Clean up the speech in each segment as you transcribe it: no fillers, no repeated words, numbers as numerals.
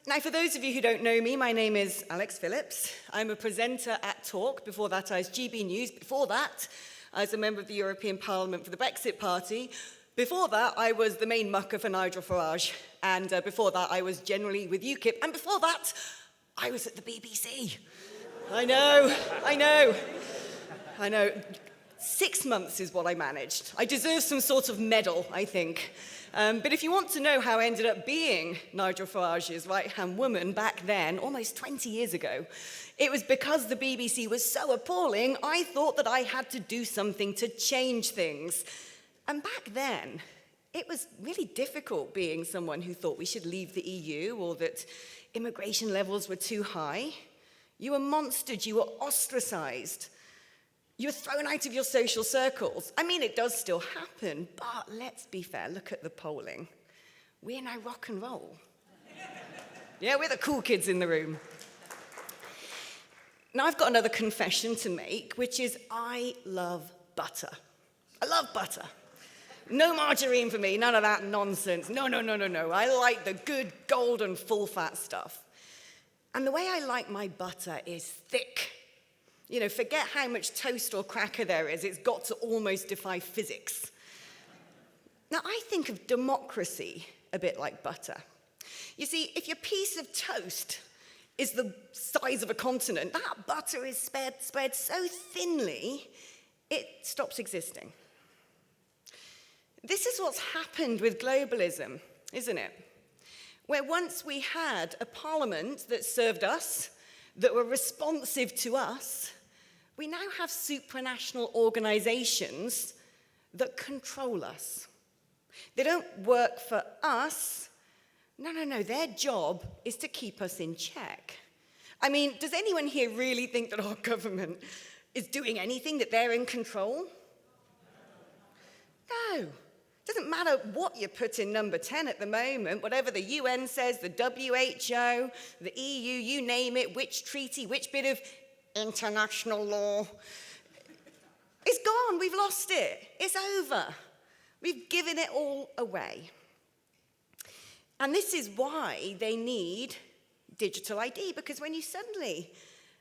Now, for those of you who don't know me, my name is Alex Phillips. I'm a presenter at Talk. Before that, I was GB News. Before that, I was a member of the European Parliament for the Brexit Party. Before that, I was the main mucker for Nigel Farage. And before that, I was generally with UKIP. And before that, I was at the BBC. I know. 6 months is what I managed. I deserve some sort of medal, I think. But if you want to know how I ended up being Nigel Farage's right-hand woman back then, almost 20 years ago, it was because the BBC was so appalling, I thought that I had to do something to change things. And back then, it was really difficult being someone who thought we should leave the EU or that immigration levels were too high. You were monstered, you were ostracized. You were thrown out of your social circles. I mean, it does still happen, but let's be fair, look at the polling. We're now rock and roll. Yeah, we're the cool kids in the room. Now, I've got another confession to make, which is I love butter. I love butter. No margarine for me, none of that nonsense. No. I like the good, golden, full-fat stuff. And the way I like my butter is thick. You know, forget how much toast or cracker there is, it's got to almost defy physics. Now, I think of democracy a bit like butter. You see, if your piece of toast is the size of a continent, that butter is spread so thinly, it stops existing. This is what's happened with globalism, isn't it? Where once we had a parliament that served us, that were responsive to us, we now have supranational organizations that control us. They don't work for us. No, their job is to keep us in check. I mean, does anyone here really think that our government is doing anything, that they're in control? No. It doesn't matter what you put in number 10 at the moment, whatever the UN says, the WHO, the EU, you name it, which treaty, which bit of international law. It's gone, we've lost it, it's over. We've given it all away. And this is why they need digital ID, because when you suddenly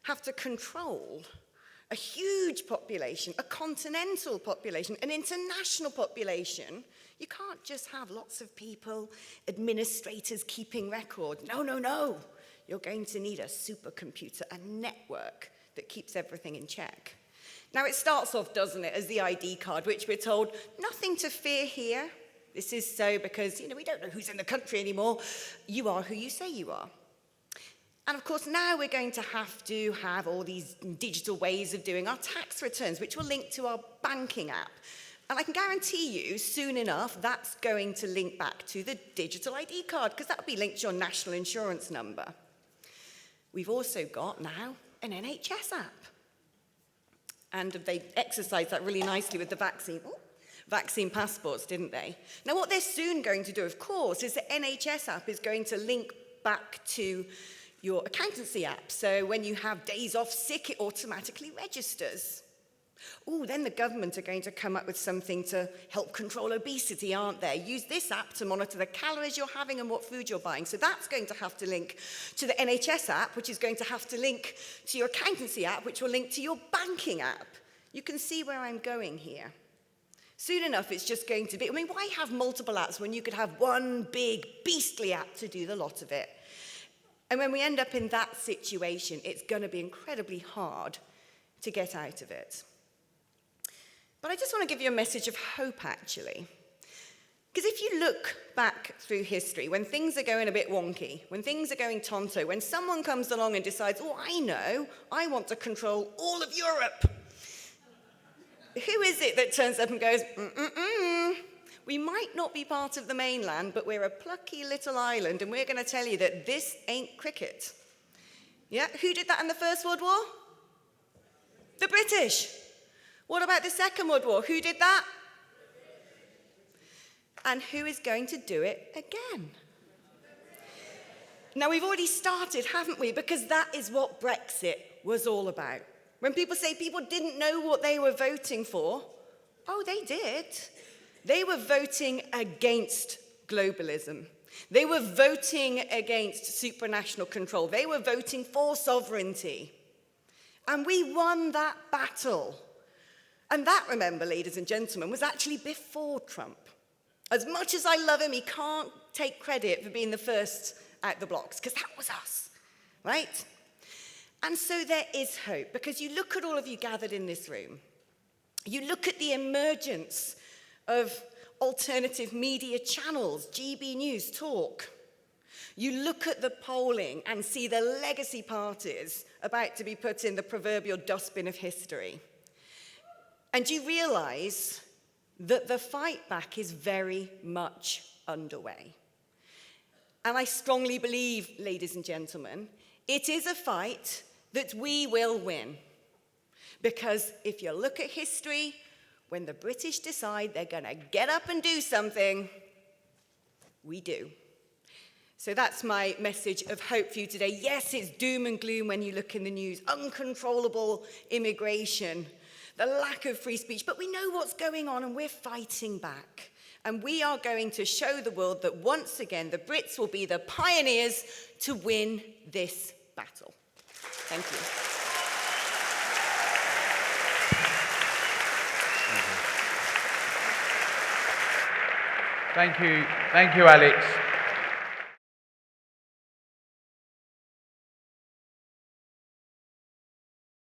have to control a huge population, a continental population, an international population, you can't just have lots of people, administrators keeping record. No. You're going to need a supercomputer, a network that keeps everything in check. Now, it starts off, doesn't it, as the ID card, which we're told, nothing to fear here. This is so because, we don't know who's in the country anymore. You are who you say you are. And of course, now we're going to have all these digital ways of doing our tax returns, which will link to our banking app. And I can guarantee you, soon enough, that's going to link back to the digital ID card, because that will be linked to your national insurance number. We've also got now an NHS app. And they exercised that really nicely with the vaccine passports, didn't they? Now, what they're soon going to do, of course, is the NHS app is going to link back to your accountancy app. So when you have days off sick, it automatically registers. Then the government are going to come up with something to help control obesity, aren't they? Use this app to monitor the calories you're having and what food you're buying. So that's going to have to link to the NHS app, which is going to have to link to your accountancy app, which will link to your banking app. You can see where I'm going here. Soon enough, it's just going to be, why have multiple apps when you could have one big beastly app to do the lot of it? And when we end up in that situation, it's going to be incredibly hard to get out of it. But I just want to give you a message of hope, actually. Because if you look back through history, when things are going a bit wonky, when things are going tonto, when someone comes along and decides, I know, I want to control all of Europe. Who is it that turns up and goes, we might not be part of the mainland, but we're a plucky little island, and we're going to tell you that this ain't cricket. Yeah, who did that in the First World War? The British. What about the Second World War? Who did that? And who is going to do it again? Now, we've already started, haven't we? Because that is what Brexit was all about. When people say people didn't know what they were voting for, they did. They were voting against globalism. They were voting against supranational control. They were voting for sovereignty. And we won that battle. And that, remember, ladies and gentlemen, was actually before Trump. As much as I love him, he can't take credit for being the first out the blocks, because that was us, right? And so there is hope, because you look at all of you gathered in this room. You look at the emergence of alternative media channels, GB News, Talk. You look at the polling and see the legacy parties about to be put in the proverbial dustbin of history. And you realize that the fight back is very much underway. And I strongly believe, ladies and gentlemen, it is a fight that we will win. Because if you look at history, when the British decide they're going to get up and do something, we do. So that's my message of hope for you today. Yes, it's doom and gloom when you look in the news, uncontrollable immigration, the lack of free speech, but we know what's going on and we're fighting back. And we are going to show the world that once again, the Brits will be the pioneers to win this battle. Thank you. Thank you, Alex.